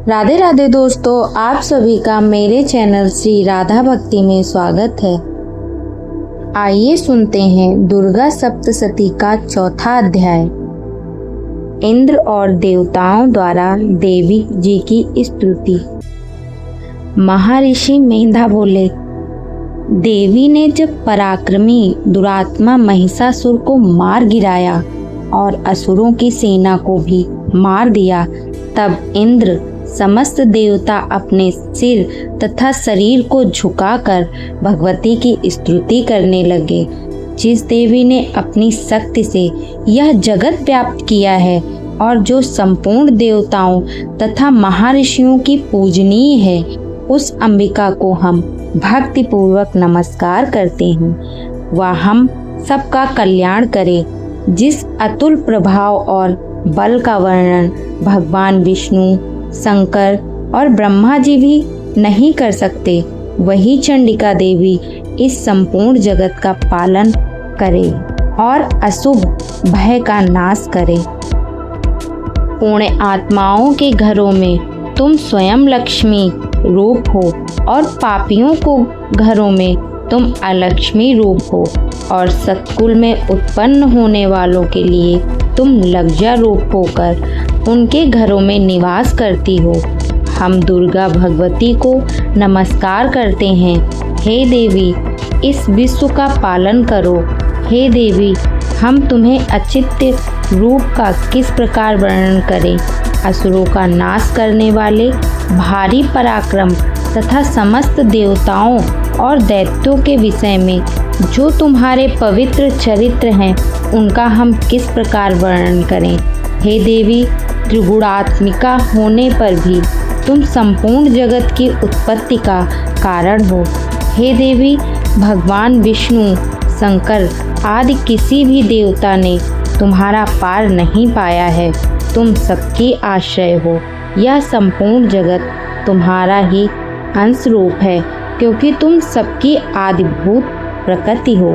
राधे राधे दोस्तों, आप सभी का मेरे चैनल श्री राधा भक्ति में स्वागत है। आइए सुनते हैं दुर्गा सप्तशती का चौथा अध्याय। इंद्र और देवताओं द्वारा देवी जी की स्तुति। महर्षि मेधा बोले, देवी ने जब पराक्रमी दुरात्मा महिषासुर को मार गिराया और असुरों की सेना को भी मार दिया, तब इंद्र समस्त देवता अपने सिर तथा शरीर को झुकाकर भगवती की स्तुति करने लगे। जिस देवी ने अपनी शक्ति से यह जगत व्याप्त किया है और जो संपूर्ण देवताओं तथा महर्षियों की पूजनीय है, उस अंबिका को हम भक्ति पूर्वक नमस्कार करते हैं। वह हम सबका कल्याण करे। जिस अतुल प्रभाव और बल का वर्णन भगवान विष्णु, शंकर और ब्रह्मा जी भी नहीं कर सकते, वही चंडिका देवी इस संपूर्ण जगत का पालन करे और अशुभ भय का नाश करे। पुण्य आत्माओं के घरों में तुम स्वयं लक्ष्मी रूप हो और पापियों को घरों में तुम अलक्ष्मी रूप हो, और सत्कुल में उत्पन्न होने वालों के लिए तुम लज्जा रूप होकर उनके घरों में निवास करती हो। हम दुर्गा भगवती को नमस्कार करते हैं। हे देवी, इस विश्व का पालन करो। हे देवी, हम तुम्हें अचित्य रूप का किस प्रकार वर्णन करें। असुरों का नाश करने वाले भारी पराक्रम तथा समस्त देवताओं और दैत्यों के विषय में जो तुम्हारे पवित्र चरित्र हैं, उनका हम किस प्रकार वर्णन करें। हे देवी, त्रिगुणात्मिका होने पर भी तुम संपूर्ण जगत की उत्पत्ति का कारण हो। हे देवी, भगवान विष्णु, शंकर आदि किसी भी देवता ने तुम्हारा पार नहीं पाया है। तुम सबकी आश्रय हो। यह संपूर्ण जगत तुम्हारा ही अंश रूप है, क्योंकि तुम सबकी आदिभूत प्रकृति हो।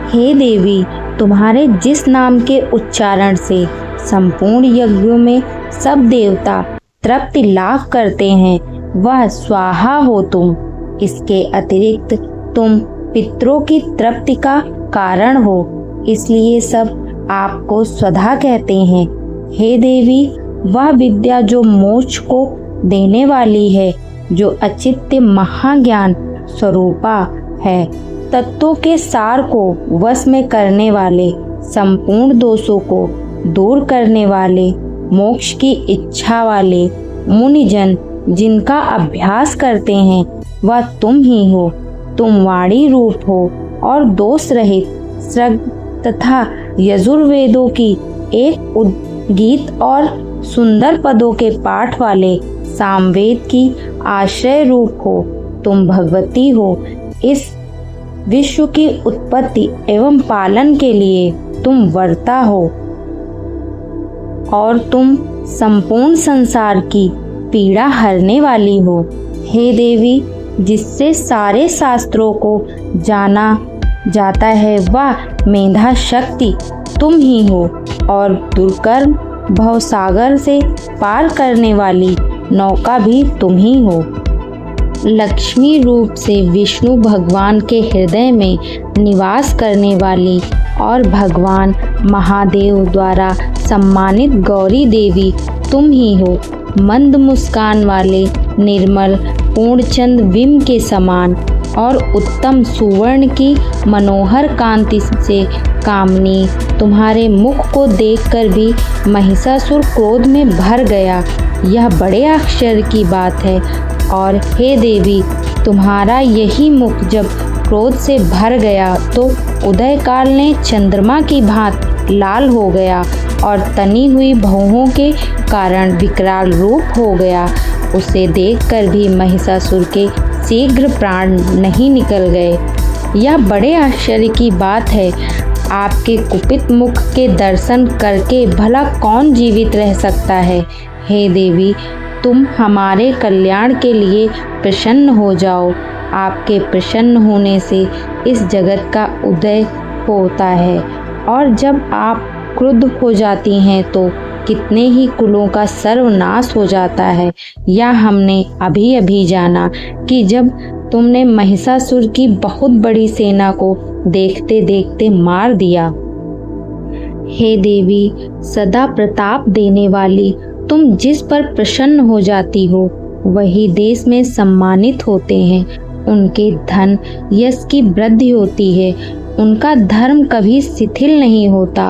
हे देवी, तुम्हारे जिस नाम के उच्चारण से संपूर्ण यज्ञों में सब देवता तृप्ति लाभ करते हैं, वह स्वाहा हो तुम। इसके अतिरिक्त तुम पितरों की तृप्ति का कारण हो, इसलिए सब आपको स्वधा कहते हैं। हे देवी, वह विद्या जो मोक्ष को देने वाली है, जो अचित्य महाज्ञान स्वरूपा है, तत्वों के सार को वश में करने वाले, संपूर्ण दोषों को दूर करने वाले, मोक्ष की इच्छा वाले मुनिजन जिनका अभ्यास करते हैं, वह तुम ही हो। तुम वाणी रूप हो और दोष रहित सृग तथा यजुर्वेदों की एक उद्गीत और सुंदर पदों के पाठ वाले सामवेद की आश्रय रूप हो। तुम भगवती हो। इस विश्व की उत्पत्ति एवं पालन के लिए तुम वर्ता हो और तुम संपूर्ण संसार की पीड़ा हरने वाली हो। हे देवी, जिससे सारे शास्त्रों को जाना जाता है, वह मेधा शक्ति तुम ही हो, और दुर्कर्म भवसागर से पार करने वाली नौका भी तुम ही हो। लक्ष्मी रूप से विष्णु भगवान के हृदय में निवास करने वाली और भगवान महादेव द्वारा सम्मानित गौरी देवी तुम ही हो। मंद मुस्कान वाले निर्मल पूर्णचंद बिंब के समान और उत्तम सुवर्ण की मनोहर कांति से कामनी तुम्हारे मुख को देखकर भी महिषासुर क्रोध में भर गया। यह बड़े आश्चर्य की बात है। और हे देवी, तुम्हारा यही मुख जब क्रोध से भर गया तो उदय काल ने चंद्रमा की भांति लाल हो गया और तनी हुई भौहों के कारण विकराल रूप हो गया। उसे देखकर भी महिषासुर के शीघ्र प्राण नहीं निकल गए। यह बड़े आश्चर्य की बात है। आपके कुपित मुख के दर्शन करके भला कौन जीवित रह सकता है। हे देवी, तुम हमारे कल्याण के लिए प्रसन्न हो जाओ। आपके प्रसन्न होने से इस जगत का उदय होता है, और जब आप क्रुद्ध हो जाती हैं तो कितने ही कुलों का सर्वनाश हो जाता है। या हमने अभी अभी जाना कि जब तुमने महिषासुर की बहुत बड़ी सेना को देखते देखते मार दिया। हे देवी, सदा प्रताप देने वाली, तुम जिस पर प्रसन्न हो जाती हो वही देश में सम्मानित होते हैं। उनके धन यश की वृद्धि होती है, उनका धर्म कभी शिथिल नहीं होता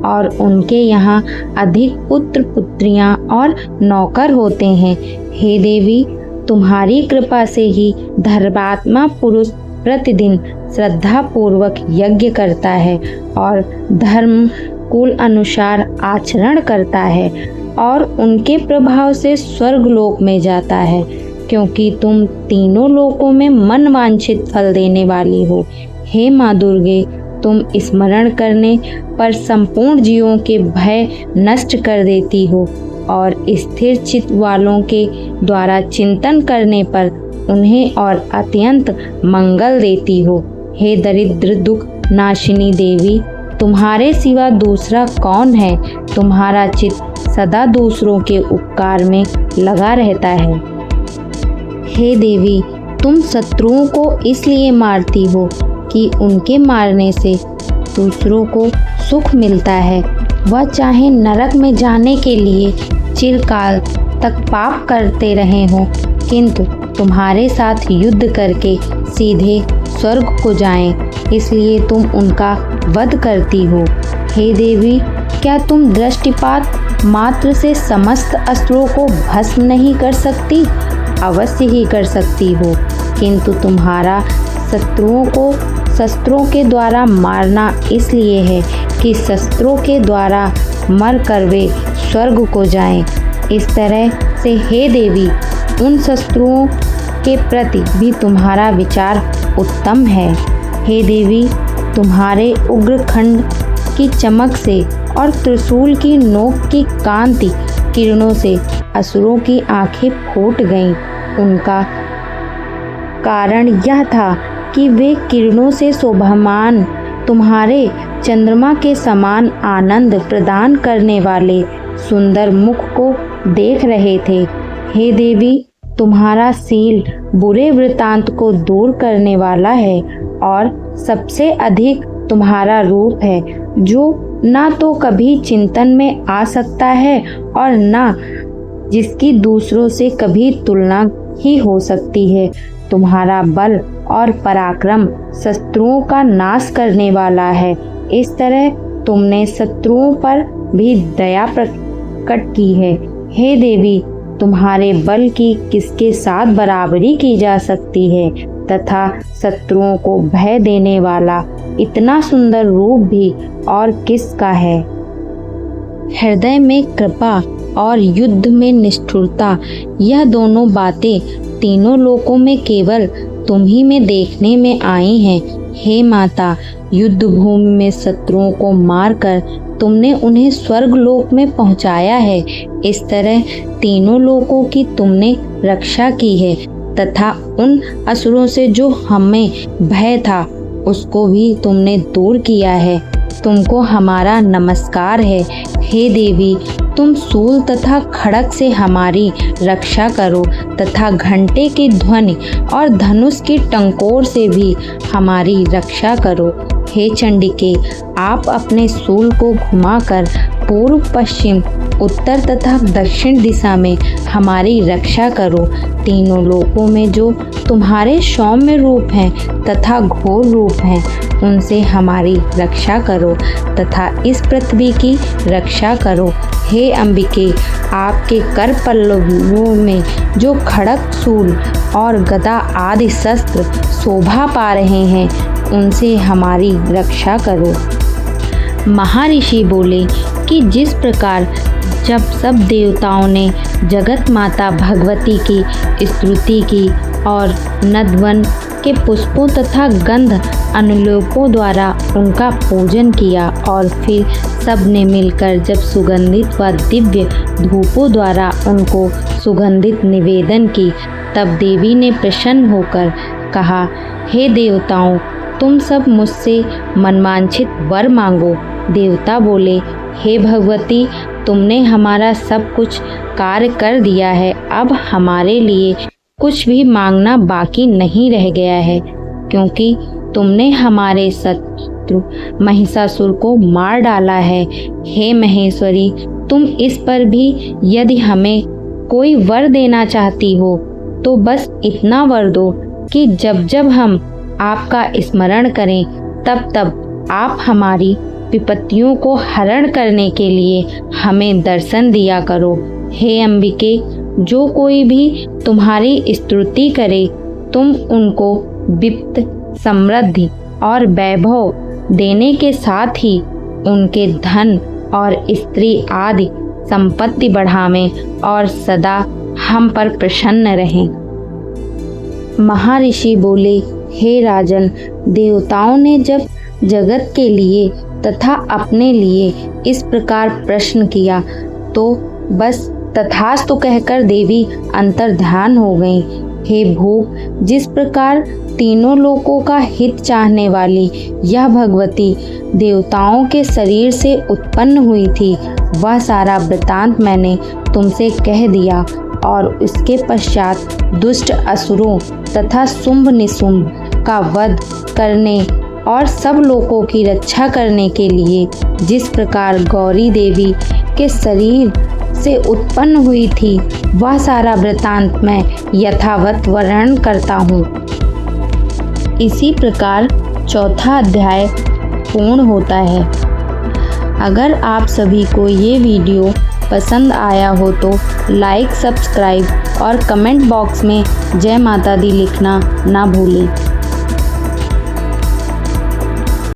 और उनके यहाँ अधिक पुत्र पुत्रियां और नौकर होते हैं। हे देवी, तुम्हारी कृपा से ही धर्मात्मा पुरुष प्रतिदिन श्रद्धा पूर्वक यज्ञ करता है और धर्म कुल अनुसार आचरण करता है और उनके प्रभाव से स्वर्ग लोक में जाता है, क्योंकि तुम तीनों लोकों में मन वांछित फल देने वाली हो। हे माँ दुर्गे, तुम स्मरण करने पर संपूर्ण जीवों के भय नष्ट कर देती हो और स्थिर चित्त वालों के द्वारा चिंतन करने पर उन्हें और अत्यंत मंगल देती हो। हे दरिद्र दुख नाशिनी देवी, तुम्हारे सिवा दूसरा कौन है? तुम्हारा चित्त सदा दूसरों के उपकार में लगा रहता है। हे देवी, तुम शत्रुओं को इसलिए मारती हो कि उनके मारने से दूसरों को सुख मिलता है। वह चाहे नरक में जाने के लिए चिरकाल तक पाप करते रहे हों, किंतु तुम्हारे साथ युद्ध करके सीधे स्वर्ग को जाएं, इसलिए तुम उनका वध करती हो। हे देवी, क्या तुम दृष्टिपात मात्र से समस्त अस्त्रों को भस्म नहीं कर सकती? अवश्य ही कर सकती हो, किंतु तुम्हारा शत्रुओं को शस्त्रों के द्वारा मारना इसलिए है कि शस्त्रों के द्वारा मर कर वे स्वर्ग को जाएं। इस तरह से हे देवी, उन शत्रुओं के प्रति भी तुम्हारा विचार उत्तम है। हे देवी, तुम्हारे उग्रखंड की चमक से और त्रिशूल की नोक की कांति किरणों से असुरों की आंखें फूट गईं। उनका कारण यह था कि वे किरणों से शोभामान तुम्हारे चंद्रमा के समान आनंद प्रदान करने वाले सुंदर मुख को देख रहे थे। हे देवी, तुम्हारा शील बुरे वृतांत को दूर करने वाला है और सबसे अधिक तुम्हारा रूप है, जो ना तो कभी चिंतन में आ सकता है और ना जिसकी दूसरों से कभी तुलना ही हो सकती है। तुम्हारा बल और पराक्रम शत्रुओं का नाश करने वाला है। इस तरह तुमने शत्रुओं पर भी दया प्रकट की है। हे देवी, तुम्हारे बल की किसके साथ बराबरी की जा सकती है तथा शत्रुओं को भय देने वाला इतना सुंदर रूप भी और किसका है? हृदय में कृपा और युद्ध में निष्ठुरता, यह दोनों बातें तीनों लोकों में केवल तुम ही में देखने में आई हैं। हे माता, युद्ध भूमि में शत्रुओं को मारकर तुमने उन्हें स्वर्ग लोक में पहुंचाया है। इस तरह तीनों लोकों की तुमने रक्षा की है तथा उन असुरों से जो हमें भय था उसको भी तुमने दूर किया है। तुमको हमारा नमस्कार है। हे देवी, तुम शूल तथा खड़ग से हमारी रक्षा करो तथा घंटे की ध्वनि और धनुष की टंकोर से भी हमारी रक्षा करो। हे चंडिके, आप अपने शूल को घुमाकर पूर्व पश्चिम उत्तर तथा दक्षिण दिशा में हमारी रक्षा करो। तीनों लोकों में जो तुम्हारे सौम्य रूप हैं तथा घोर रूप हैं, उनसे हमारी रक्षा करो तथा इस पृथ्वी की रक्षा करो। हे अंबिके, आपके कर पल्लवों में जो खड़ग, शूल और गदा आदि शस्त्र शोभा पा रहे हैं, उनसे हमारी रक्षा करो। महर्षि बोले कि जिस प्रकार जब सब देवताओं ने जगत माता भगवती की स्तुति की और नदवन के पुष्पों तथा गंध अनुलेपों द्वारा उनका पूजन किया और फिर सब ने मिलकर जब सुगंधित व दिव्य धूपों द्वारा उनको सुगंधित निवेदन की, तब देवी ने प्रसन्न होकर कहा, हे देवताओं, तुम सब मुझसे मनवांछित वर मांगो। देवता बोले, हे भगवती, तुमने हमारा सब कुछ कार्य कर दिया है। अब हमारे लिए कुछ भी मांगना बाकी नहीं रह गया है, क्योंकि तुमने हमारे शत्रु महिषासुर को मार डाला है। हे महेश्वरी, तुम इस पर भी यदि हमें कोई वर देना चाहती हो तो बस इतना वर दो कि जब जब हम आपका स्मरण करें तब तब आप हमारी विपत्तियों को हरण करने के लिए हमें दर्शन दिया करो। हे अंबिके, जो कोई भी तुम्हारी स्तुति करे तुम उनको वित्त, समृद्धि और वैभव देने के साथ ही उनके धन और स्त्री आदि संपत्ति बढ़ावें और सदा हम पर प्रसन्न रहें। महर्षि बोले, हे राजन, देवताओं ने जब जगत के लिए तथा अपने लिए इस प्रकार प्रश्न किया तो बस तथास्तु कहकर देवी अंतर्ध्यान हो गई। हे भूप, जिस प्रकार तीनों लोकों का हित चाहने वाली यह भगवती देवताओं के शरीर से उत्पन्न हुई थी, वह सारा वृतांत मैंने तुमसे कह दिया और उसके पश्चात दुष्ट असुरों तथा शुंभ निशुंभ का वध करने और सब लोगों की रक्षा करने के लिए जिस प्रकार गौरी देवी के शरीर से उत्पन्न हुई थी, वह सारा वृतांत मैं यथावत वर्णन करता हूँ। इसी प्रकार चौथा अध्याय पूर्ण होता है। अगर आप सभी को ये वीडियो पसंद आया हो तो लाइक, सब्सक्राइब और कमेंट बॉक्स में जय माता दी लिखना ना भूलें।